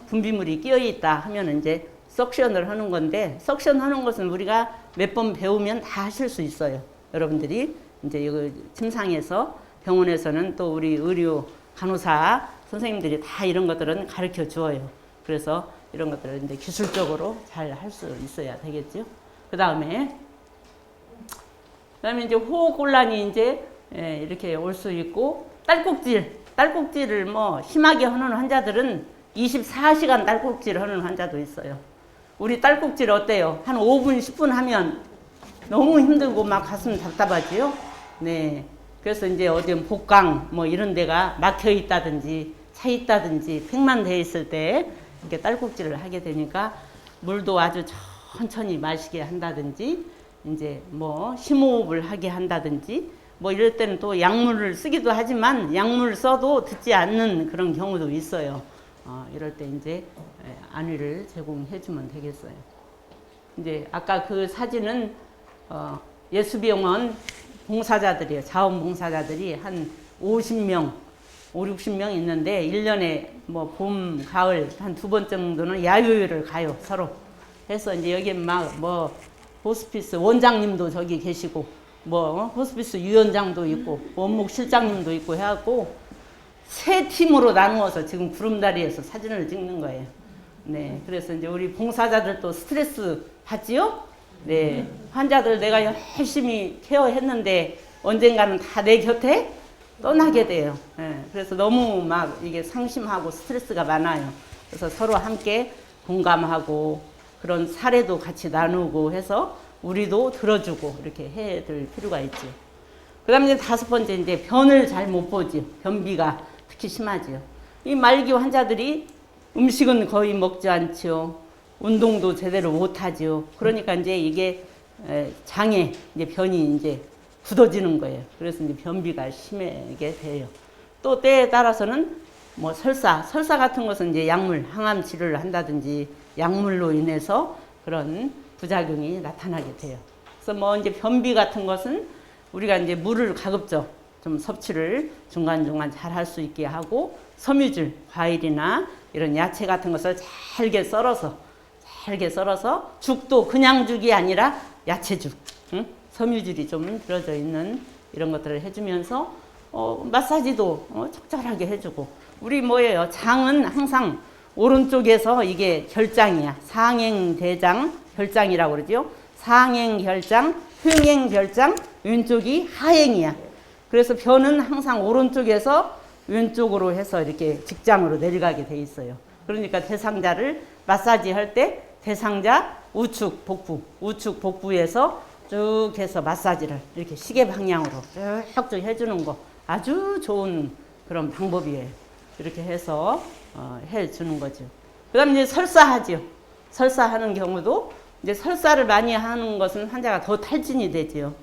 분비물이 끼어 있다 하면 이제 석션을 하는 건데, 석션 하는 것은 우리가 몇 번 배우면 다 하실 수 있어요. 여러분들이 이제 이거 침상에서 병원에서는 또 우리 의료 간호사 선생님들이 다 이런 것들은 가르쳐 주어요. 그래서 이런 것들을 이제 기술적으로 잘 할 수 있어야 되겠죠. 그 다음에 이제 호흡곤란이 이제 이렇게 올 수 있고, 딸꾹질을 뭐 심하게 하는 환자들은 24시간 딸꾹질 하는 환자도 있어요. 우리 딸꾹질 어때요? 한 5분, 10분 하면 너무 힘들고 막 가슴 답답하지요? 네. 그래서 이제 어디 복강 뭐 이런 데가 막혀 있다든지 차 있다든지 팽만되어 있을 때 이렇게 딸꾹질을 하게 되니까 물도 아주 천천히 마시게 한다든지, 이제 뭐 심호흡을 하게 한다든지, 뭐 이럴 때는 또 약물을 쓰기도 하지만 약물 써도 듣지 않는 그런 경우도 있어요. 이럴 때 이제 안위를 제공해 주면 되겠어요. 이제 아까 그 사진은 예수병원 봉사자들이에요. 자원봉사자들이 한 50명, 60명 있는데 1년에 뭐 봄, 가을 한 2번 정도는 야유회를 가요. 서로 해서 이제 여기 막 뭐 호스피스 원장님도 저기 계시고, 뭐 호스피스 위원장도 있고 원목 실장님도 있고 해갖고 세 팀으로 나누어서 지금 구름다리에서 사진을 찍는 거예요. 네, 그래서 이제 우리 봉사자들도 스트레스 받지요? 네, 환자들 내가 열심히 케어했는데 언젠가는 다 내 곁에 떠나게 돼요. 네, 그래서 너무 막 이게 상심하고 스트레스가 많아요. 그래서 서로 함께 공감하고 그런 사례도 같이 나누고 해서 우리도 들어주고 이렇게 해야 될 필요가 있죠. 그 다음에 이제 5번째, 이제 변을 잘 못 보지. 변비가 특히 심하지요. 이 말기 환자들이 음식은 거의 먹지 않지요. 운동도 제대로 못 하지요. 그러니까 이제 이게 장에 이제 변이 이제 굳어지는 거예요. 그래서 이제 변비가 심하게 돼요. 또 때에 따라서는 뭐 설사 같은 것은 이제 약물, 항암 치료를 한다든지 약물로 인해서 그런 부작용이 나타나게 돼요. 그래서 뭐 이제 변비 같은 것은 우리가 이제 물을 가급적 좀 섭취를 중간중간 잘 할 수 있게 하고, 섬유질, 과일이나 이런 야채 같은 것을 잘게 썰어서 죽도 그냥 죽이 아니라 야채죽, 섬유질이 좀 들어져 있는 이런 것들을 해주면서 마사지도 적절하게 해주고, 우리 뭐예요? 장은 항상 오른쪽에서 이게 결장이야. 상행대장 결장이라고 그러죠. 상행결장, 흥행결장, 왼쪽이 하행이야. 그래서 변은 항상 오른쪽에서 왼쪽으로 해서 이렇게 직장으로 내려가게 돼 있어요. 그러니까 대상자를 마사지 할 때 대상자 우측 복부에서 쭉 해서 마사지를 이렇게 시계 방향으로 쭉쭉 해주는 거 아주 좋은 그런 방법이에요. 이렇게 해서 해주는 거죠. 그 다음에 이제 설사하죠. 설사하는 경우도 이제 설사를 많이 하는 것은 환자가 더 탈진이 되지요.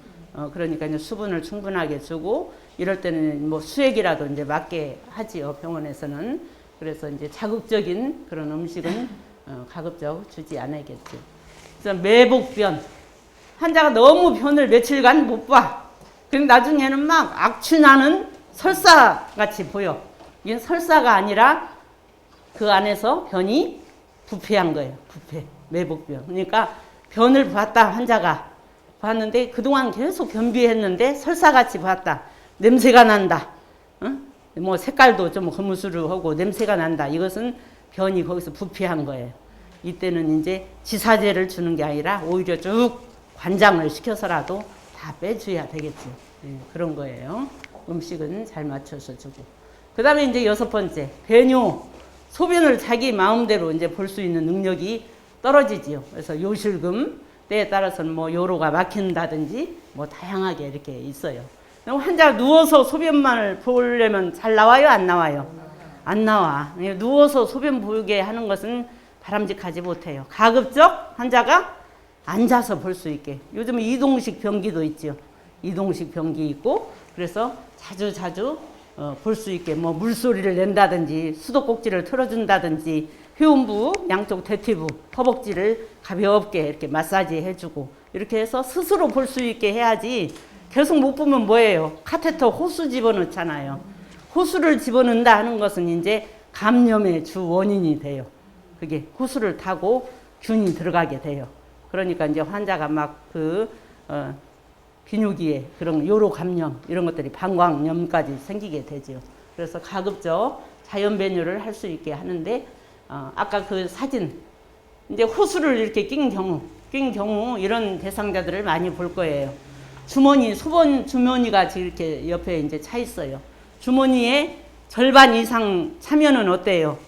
그러니까 이제 수분을 충분하게 주고, 이럴 때는 뭐 수액이라도 이제 맞게 하지요, 병원에서는. 그래서 이제 자극적인 그런 음식은 가급적 주지 않아야겠죠. 그래서 매복변. 환자가 너무 변을 며칠간 못 봐. 그럼 나중에는 막 악취나는 설사 같이 보여. 이건 설사가 아니라 그 안에서 변이 부패한 거예요. 부패. 매복변. 그러니까 변을 봤다, 환자가. 봤는데 그동안 계속 변비했는데 설사같이 봤다. 냄새가 난다. 뭐 색깔도 좀 거무스름하고 냄새가 난다. 이것은 변이 거기서 부패한 거예요. 이때는 이제 지사제를 주는 게 아니라 오히려 쭉 관장을 시켜서라도 다 빼줘야 되겠죠. 그런 거예요. 음식은 잘 맞춰서 주고. 그 다음에 이제 6번째, 배뇨. 소변을 자기 마음대로 이제 볼 수 있는 능력이 떨어지지요. 그래서 요실금, 때에 따라서는 뭐 요로가 막힌다든지 뭐 다양하게 이렇게 있어요. 환자 누워서 소변만을 보려면 잘 나와요? 안 나와요? 안 나와. 누워서 소변 보게 하는 것은 바람직하지 못해요. 가급적 환자가 앉아서 볼 수 있게. 요즘 이동식 변기도 있죠. 이동식 변기 있고, 그래서 자주 볼 수 있게 뭐 물소리를 낸다든지 수도꼭지를 틀어준다든지 회음부 양쪽 대퇴부 허벅지를 가볍게 이렇게 마사지 해주고 이렇게 해서 스스로 볼 수 있게 해야지. 계속 못 보면 뭐예요? 카테터 호수 집어넣잖아요. 호수를 집어넣는다 하는 것은 이제 감염의 주 원인이 돼요. 그게 호수를 타고 균이 들어가게 돼요. 그러니까 이제 환자가 막 비뇨기에 그런 요로 감염 이런 것들이 방광염까지 생기게 되죠. 그래서 가급적 자연 배뇨를 할 수 있게 하는데 아까 그 사진 이제 호수를 이렇게 낀 경우 이런 대상자들을 많이 볼 거예요. 주머니 소변 주머니가 이렇게 옆에 이제 차 있어요. 주머니에 절반 이상 차면은 어때요?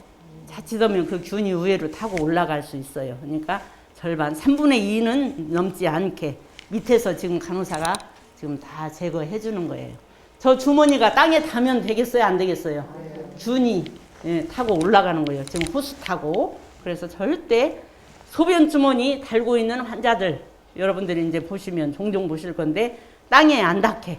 자칫하면 그 균이 위로 타고 올라갈 수 있어요. 그러니까 절반 3분의 2는 넘지 않게 밑에서 지금 간호사가 지금 다 제거해 주는 거예요. 저 주머니가 땅에 닿으면 되겠어요? 안 되겠어요? 균이 타고 올라가는 거예요. 지금 호수 타고. 그래서 절대 소변 주머니 달고 있는 환자들 여러분들이 이제 보시면 종종 보실 건데 땅에 안 닿게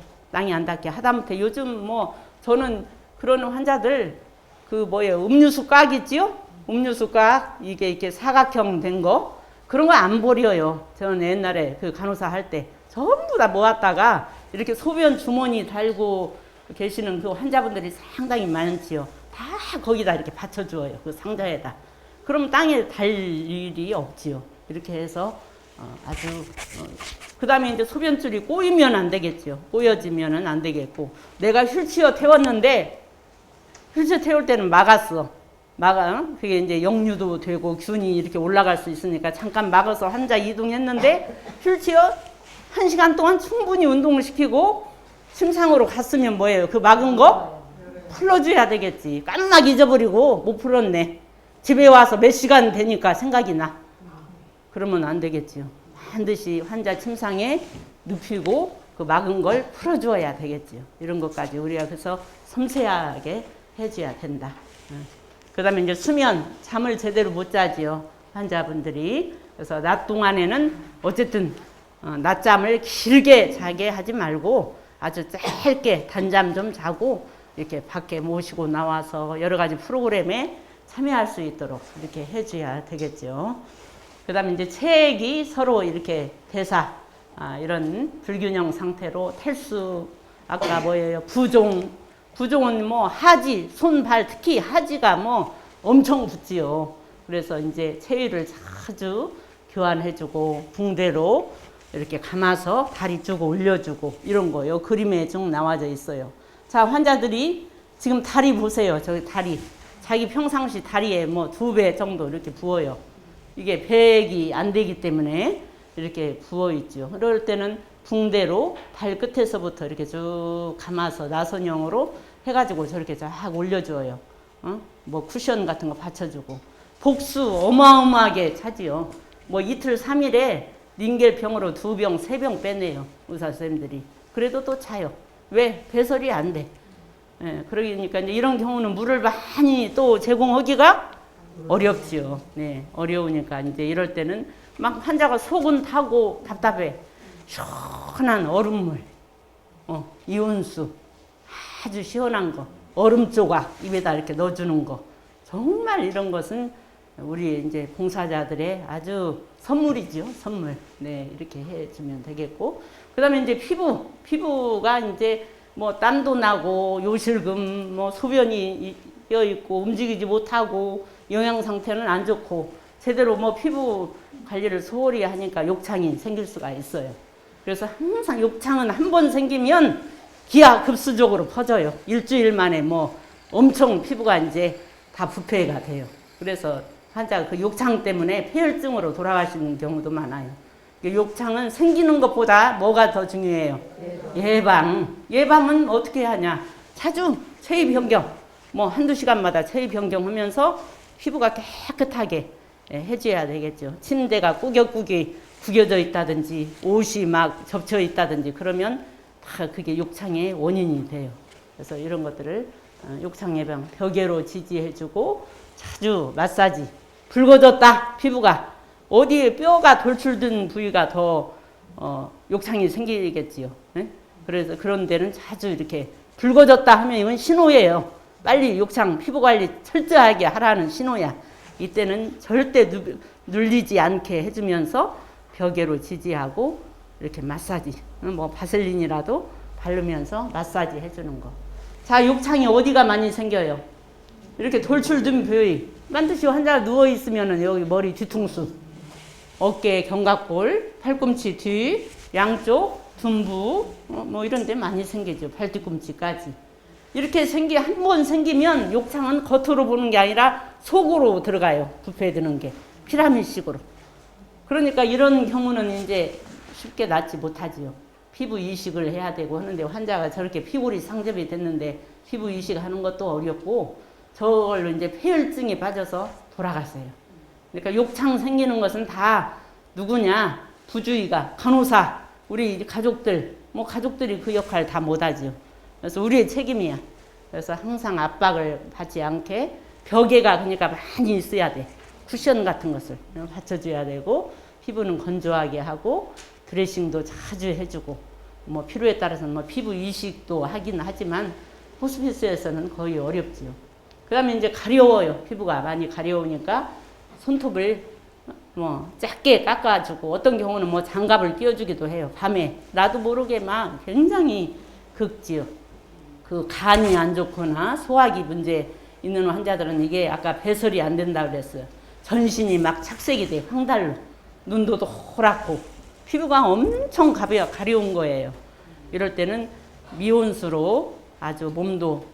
하다못해 요즘 뭐 저는 그런 환자들 음료수 꽉 있지요? 음료수 꽉 이게 이렇게 사각형 된 거 그런 거 안 버려요. 저는 옛날에 그 간호사 할 때 전부 다 모았다가 이렇게 소변 주머니 달고 계시는 그 환자분들이 상당히 많지요. 다 거기다 이렇게 받쳐주어요. 그 상자에다. 그럼 땅에 달 일이 없지요. 이렇게 해서 그 다음에 이제 소변줄이 꼬이면 안 되겠죠. 꼬여지면은 안 되겠고. 내가 휠체어 태웠는데 휠체어 태울 때는 그게 이제 역류도 되고 균이 이렇게 올라갈 수 있으니까 잠깐 막아서 환자 이동했는데 휠체어 1시간 동안 충분히 운동을 시키고 침상으로 갔으면 뭐예요? 그 막은 거 풀어줘야 되겠지. 깜빡 잊어버리고 못 풀었네. 집에 와서 몇 시간 되니까 생각이 나. 그러면 안 되겠지요. 반드시 환자 침상에 눕히고 그 막은 걸 풀어줘야 되겠지요. 이런 것까지 우리가 그래서 섬세하게 해줘야 된다. 그 다음에 이제 수면, 잠을 제대로 못 자지요. 환자분들이. 그래서 낮 동안에는 어쨌든 낮잠을 길게 자게 하지 말고 아주 짧게 단잠 좀 자고 이렇게 밖에 모시고 나와서 여러 가지 프로그램에 참여할 수 있도록 이렇게 해줘야 되겠죠. 그 다음에 이제 체액이 서로 이렇게 이런 불균형 상태로 탈수, 아까 부종은 뭐 하지, 손, 발, 특히 하지가 뭐 엄청 붓지요. 그래서 이제 체위를 자주 교환해주고 붕대로 이렇게 감아서 다리 쭉 올려주고 이런 거요. 그림에 쭉 나와져 있어요. 자, 환자들이 지금 다리 보세요. 저기 다리. 자기 평상시 다리에 뭐 2배 정도 이렇게 부어요. 이게 배액이 안 되기 때문에 이렇게 부어 있죠. 그럴 때는 붕대로 발 끝에서부터 이렇게 쭉 감아서 나선형으로 해가지고 저렇게 쫙 올려줘요. 뭐 쿠션 같은 거 받쳐주고. 복수 어마어마하게 차지요. 뭐 이틀 3일에 링겔병으로 2병, 3병 빼내요. 의사 선생님들이. 그래도 또 차요. 왜? 배설이 안 돼. 그러니까 이제 이런 경우는 물을 많이 또 제공하기가 어렵지요. 네, 어려우니까 이제 이럴 때는 막 환자가 속은 타고 답답해. 시원한 얼음물, 이온수, 아주 시원한 거, 얼음 조각 입에다 이렇게 넣어주는 거. 정말 이런 것은 우리 이제 봉사자들의 아주 선물이죠, 선물. 네, 이렇게 해주면 되겠고. 그 다음에 이제 피부가 이제 뭐 땀도 나고 요실금, 뭐 소변이 껴 있고 움직이지 못하고 영양 상태는 안 좋고 제대로 뭐 피부 관리를 소홀히 하니까 욕창이 생길 수가 있어요. 그래서 항상 욕창은 한 번 생기면 기하급수적으로 퍼져요. 일주일 만에 뭐 엄청 피부가 이제 다 부패가 돼요. 그래서 환자가 그 욕창 때문에 폐혈증으로 돌아가시는 경우도 많아요. 욕창은 생기는 것보다 뭐가 더 중요해요? 예방은 어떻게 하냐? 자주 체위 변경, 뭐 한두 시간마다 체위 변경하면서 피부가 깨끗하게 해줘야 되겠죠. 침대가 꾸깃꾸깃 구겨져 있다든지 옷이 막 접쳐 있다든지 그러면 다 그게 욕창의 원인이 돼요. 그래서 이런 것들을 욕창 예방, 벽에로 지지해주고 자주 마사지 붉어졌다 피부가 어디에 뼈가 돌출된 부위가 더 욕창이 생기겠지요. 네? 그래서 그런 데는 자주 이렇게 붉어졌다 하면 이건 신호예요. 빨리 욕창 피부 관리 철저하게 하라는 신호야. 이때는 절대 눌리지 않게 해주면서 벽에로 지지하고 이렇게 마사지, 뭐 바셀린이라도 바르면서 마사지 해주는 거. 자, 욕창이 어디가 많이 생겨요? 이렇게 돌출된 부위. 반드시 환자가 누워 있으면은 여기 머리 뒤통수, 어깨, 견갑골, 팔꿈치 뒤, 양쪽, 둔부, 뭐 이런 데 많이 생기죠. 발 뒤꿈치까지. 이렇게 한 번 생기면 욕창은 겉으로 보는 게 아니라 속으로 들어가요. 부패드는 게. 피라미드식으로. 그러니까 이런 경우는 이제 쉽게 낫지 못하지요. 피부 이식을 해야 되고 하는데 환자가 저렇게 피골이 상접이 됐는데 피부 이식하는 것도 어렵고 저걸로 이제 폐혈증에 빠져서 돌아갔어요. 그러니까 욕창 생기는 것은 다 누구냐? 부주의가, 간호사, 우리 가족들, 뭐 가족들이 그 역할 다 못하지요. 그래서 우리의 책임이야. 그래서 항상 압박을 받지 않게 벽에가 그러니까 많이 있어야 돼. 쿠션 같은 것을 받쳐줘야 되고 피부는 건조하게 하고 드레싱도 자주 해주고 뭐 필요에 따라서는 뭐 피부 이식도 하긴 하지만 호스피스에서는 거의 어렵지요. 그 다음에 이제 가려워요. 피부가 많이 가려우니까 손톱을 뭐 작게 깎아주고 어떤 경우는 뭐 장갑을 끼워주기도 해요. 밤에 나도 모르게 막 굉장히 긁지요. 그 간이 안 좋거나 소화기 문제 있는 환자들은 이게 아까 배설이 안 된다 그랬어요. 전신이 막 착색이 돼. 황달로. 눈도 노랗고 피부가 엄청 가려운 거예요. 이럴 때는 미온수로 아주 몸도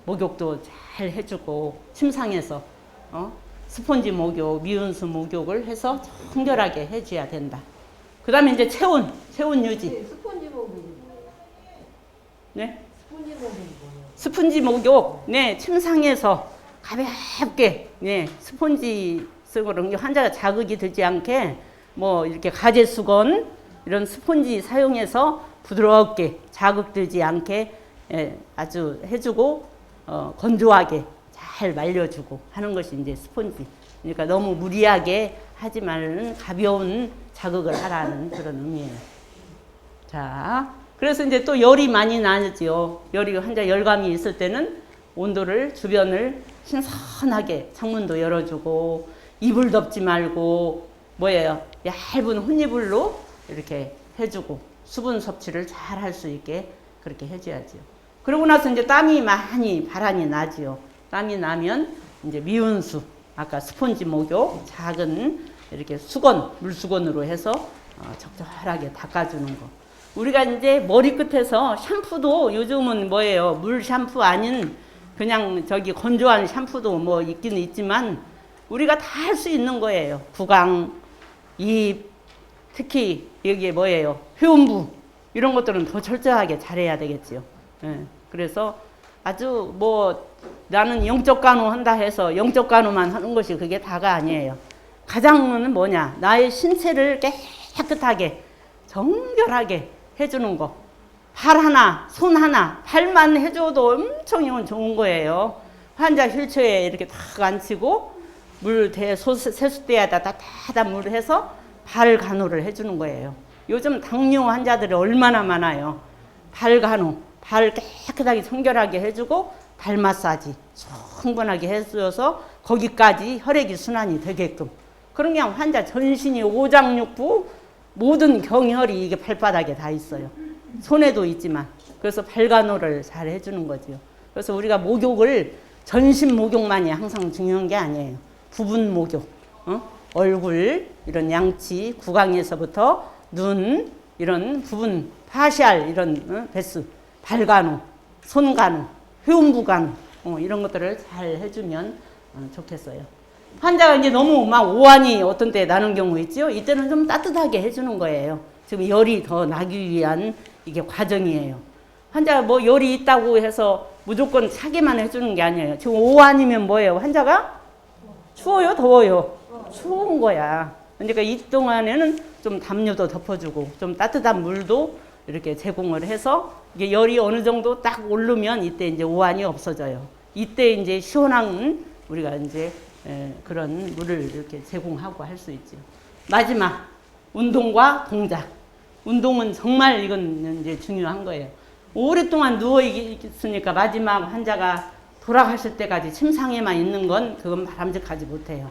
목욕도 잘 해주고 침상에서 스펀지 목욕, 미온수 목욕을 해서 청결하게 해줘야 된다. 그 다음에 이제 체온 유지. 네, 스펀지 목욕이 네? 스펀지 목욕이 뭐예요? 스펀지 목욕, 네, 침상에서 가볍게, 네, 스펀지 쓰고 그런 게 환자가 자극이 되지 않게 뭐 이렇게 가제 수건 이런 스펀지 사용해서 부드럽게 자극되지 않게 아주 해주고 건조하게 잘 말려주고 하는 것이 이제 스펀지. 그러니까 너무 무리하게 하지 말는 가벼운 자극을 하라는 그런 의미예요. 자, 그래서 이제 또 열이 많이 나죠. 환자 열감이 있을 때는 온도를 주변을 신선하게 창문도 열어주고 이불 덮지 말고 뭐예요? 얇은 혼이불로 이렇게 해주고 수분 섭취를 잘 할 수 있게 그렇게 해줘야죠. 그러고 나서 이제 땀이 많이 발한이 나지요. 땀이 나면 이제 미온수, 아까 스펀지 목욕, 작은 이렇게 수건, 물수건으로 해서 적절하게 닦아주는 거. 우리가 이제 머리끝에서 샴푸도 요즘은 뭐예요? 물 샴푸 아닌 그냥 저기 건조한 샴푸도 뭐 있기는 있지만 우리가 다 할 수 있는 거예요. 구강, 입, 특히 여기에 뭐예요? 회음부 이런 것들은 더 철저하게 잘해야 되겠지요. 예. 그래서 아주 뭐 나는 영적 간호 한다 해서 영적 간호만 하는 것이 그게 다가 아니에요. 가장은 뭐냐? 나의 신체를 깨끗하게 정결하게 해주는 거. 발 하나, 손 하나, 발만 해줘도 엄청 좋은 거예요. 환자 휠체어에 이렇게 탁 앉히고 물 세숫대에다 따뜻한 물 해서 발 간호를 해주는 거예요. 요즘 당뇨 환자들이 얼마나 많아요. 발 간호, 발 깨끗하게 청결하게 해주고 발 마사지 충분하게 해줘서 거기까지 혈액이 순환이 되게끔. 그런 게 환자 전신이 오장육부 모든 경혈이 이게 발바닥에 다 있어요. 손에도 있지만. 그래서 발 간호를 잘 해주는 거죠. 그래서 우리가 목욕을 전신 목욕만이 항상 중요한 게 아니에요. 부분 목욕, 얼굴, 이런 양치, 구강에서부터 눈, 이런 부분, 파시알, 이런 베스, 발 간호, 손 간호, 회음부 간호, 이런 것들을 잘 해주면 좋겠어요. 환자가 이제 너무 막 오한이 어떤 때 나는 경우 있죠? 이때는 좀 따뜻하게 해주는 거예요. 지금 열이 더 나기 위한 이게 과정이에요. 환자가 뭐 열이 있다고 해서 무조건 차게만 해주는 게 아니에요. 지금 오한이면 뭐예요? 환자가 추워요? 더워요? 추운 거야. 그러니까 이 동안에는 좀 담요도 덮어주고 좀 따뜻한 물도 이렇게 제공을 해서 이게 열이 어느 정도 딱 오르면 이때 이제 오한이 없어져요. 이때 이제 시원한 우리가 이제 그런 물을 이렇게 제공하고 할 수 있죠. 마지막 운동과 동작. 운동은 정말 이건 이제 중요한 거예요. 오랫동안 누워 있으니까 마지막 환자가 돌아가실 때까지 침상에만 있는 건 그건 바람직하지 못해요.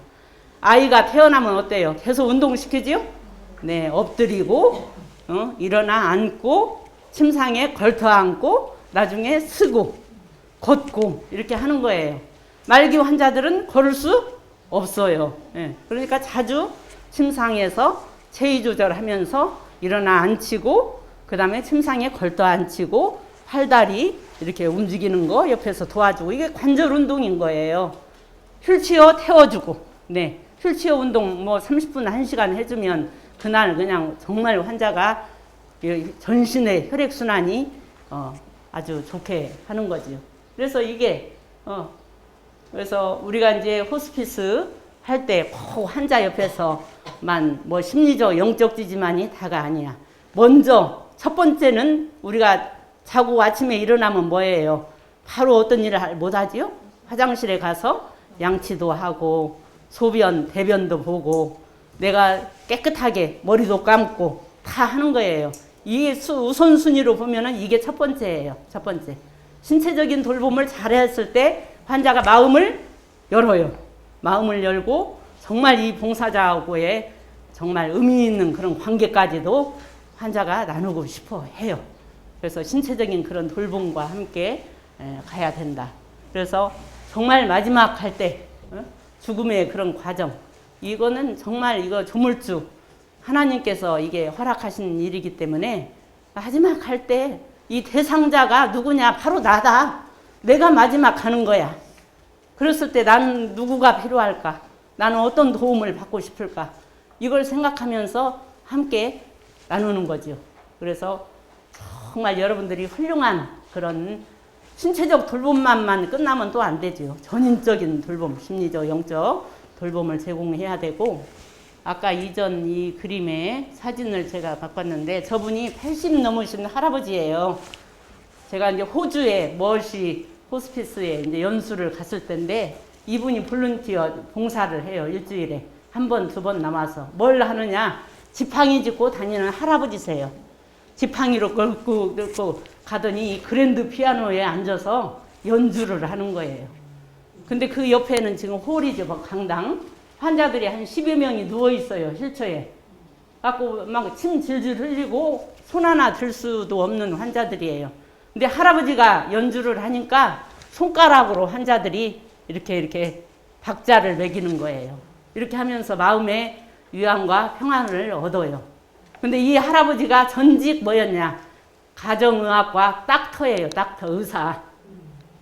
아이가 태어나면 어때요? 계속 운동시키지요? 네, 엎드리고 일어나 앉고 침상에 걸터 앉고 나중에 쓰고 걷고 이렇게 하는 거예요. 말기 환자들은 걸을 수 없어요. 네, 그러니까 자주 침상에서 체위 조절하면서 일어나 앉히고 그 다음에 침상에 걸터 앉히고 팔다리 이렇게 움직이는 거 옆에서 도와주고 이게 관절 운동인 거예요. 휠체어 태워주고 네, 휠체어 운동 뭐 30분 1시간 해주면 그날 그냥 정말 환자가 전신의 혈액순환이 아주 좋게 하는 거지요. 그래서 이게 그래서 우리가 이제 호스피스 할 때 꼭 환자 옆에서만 뭐 심리적 영적 지지만이 다가 아니야. 먼저 첫 번째는 우리가 자고 아침에 일어나면 뭐예요? 바로 어떤 일을 못 하지요? 화장실에 가서 양치도 하고 소변 대변도 보고 내가 깨끗하게 머리도 감고 다 하는 거예요. 이게 우선순위로 보면은 이게 첫 번째예요. 첫 번째. 신체적인 돌봄을 잘했을 때 환자가 마음을 열어요. 마음을 열고 정말 이 봉사자하고의 정말 의미 있는 그런 관계까지도 환자가 나누고 싶어 해요. 그래서 신체적인 그런 돌봄과 함께 가야 된다. 그래서 정말 마지막 할 때 죽음의 그런 과정 이거는 정말 이거 조물주 하나님께서 이게 허락하신 일이기 때문에 마지막 할 때 이 대상자가 누구냐? 바로 나다. 내가 마지막 가는 거야. 그랬을 때 나는 누구가 필요할까? 나는 어떤 도움을 받고 싶을까? 이걸 생각하면서 함께 나누는 거죠. 그래서 정말 여러분들이 훌륭한 그런 신체적 돌봄만만 끝나면 또 안 되죠. 전인적인 돌봄, 심리적, 영적 돌봄을 제공해야 되고 아까 이전 이 그림의 사진을 제가 바꿨는데 저분이 80 넘으신 할아버지예요. 제가 이제 호주에 머시 호스피스에 이제 연수를 갔을 때인데 이분이 볼런티어 봉사를 해요. 일주일에 한 번, 두 번 남아서 뭘 하느냐? 지팡이 짚고 다니는 할아버지세요. 지팡이로 끌고 가더니 그랜드 피아노에 앉아서 연주를 하는 거예요. 근데 그 옆에는 지금 홀이죠. 강당. 환자들이 한 10여 명이 누워 있어요. 휠체어에. 갖고 막 침 질질 흘리고 손 하나 들 수도 없는 환자들이에요. 근데 할아버지가 연주를 하니까 손가락으로 환자들이 이렇게 박자를 매기는 거예요. 이렇게 하면서 마음의 위안과 평안을 얻어요. 근데 이 할아버지가 전직 뭐였냐? 가정의학과 닥터예요. 닥터, 의사.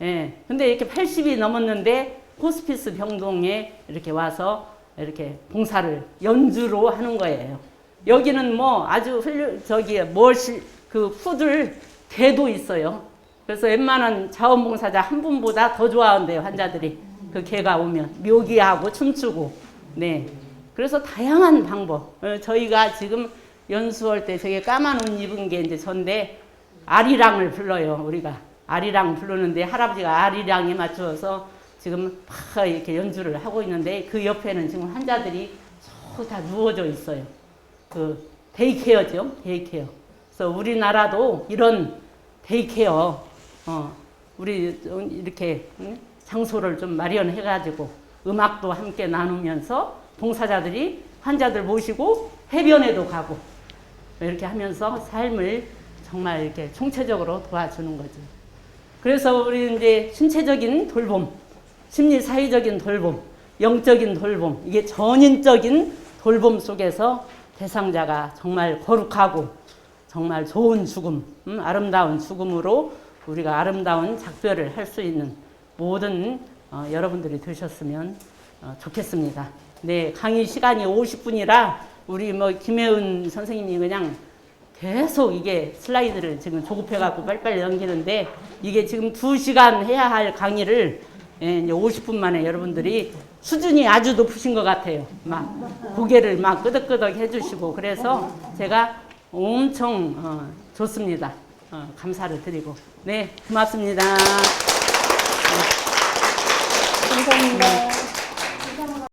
예. 근데 이렇게 80이 넘었는데 호스피스 병동에 이렇게 와서 이렇게 봉사를 연주로 하는 거예요. 여기는 뭐 아주 그 푸들 개도 있어요. 그래서 웬만한 자원봉사자 한 분보다 더 좋아한대요, 환자들이. 그 개가 오면 묘기하고 춤추고. 네. 그래서 다양한 방법. 저희가 지금 연수할 때 저게 까만 옷 입은 게 이제 전데 아리랑을 불러요, 우리가. 아리랑 부르는데 할아버지가 아리랑에 맞추어서 지금 막 이렇게 연주를 하고 있는데 그 옆에는 지금 환자들이 다 누워져 있어요. 그 데이케어죠, 데이케어. 그래서 우리나라도 이런 데이케어, 우리 이렇게 장소를 좀 마련해가지고 음악도 함께 나누면서 봉사자들이 환자들 모시고 해변에도 가고 이렇게 하면서 삶을 정말 이렇게 총체적으로 도와주는 거죠. 그래서 우리 이제 신체적인 돌봄, 심리 사회적인 돌봄, 영적인 돌봄, 이게 전인적인 돌봄 속에서 대상자가 정말 거룩하고 정말 좋은 죽음, 아름다운 죽음으로 우리가 아름다운 작별을 할 수 있는 모든 여러분들이 되셨으면 좋겠습니다. 네, 강의 시간이 50분이라 우리 뭐 김혜은 선생님이 그냥 계속 이게 슬라이드를 지금 조급해갖고 빨리빨리 넘기는데 이게 지금 2시간 해야 할 강의를 이제 50분 만에 여러분들이 수준이 아주 높으신 것 같아요. 막 고개를 막 끄덕끄덕 해주시고 그래서 제가 엄청 좋습니다. 감사를 드리고 네 고맙습니다. 감사합니다.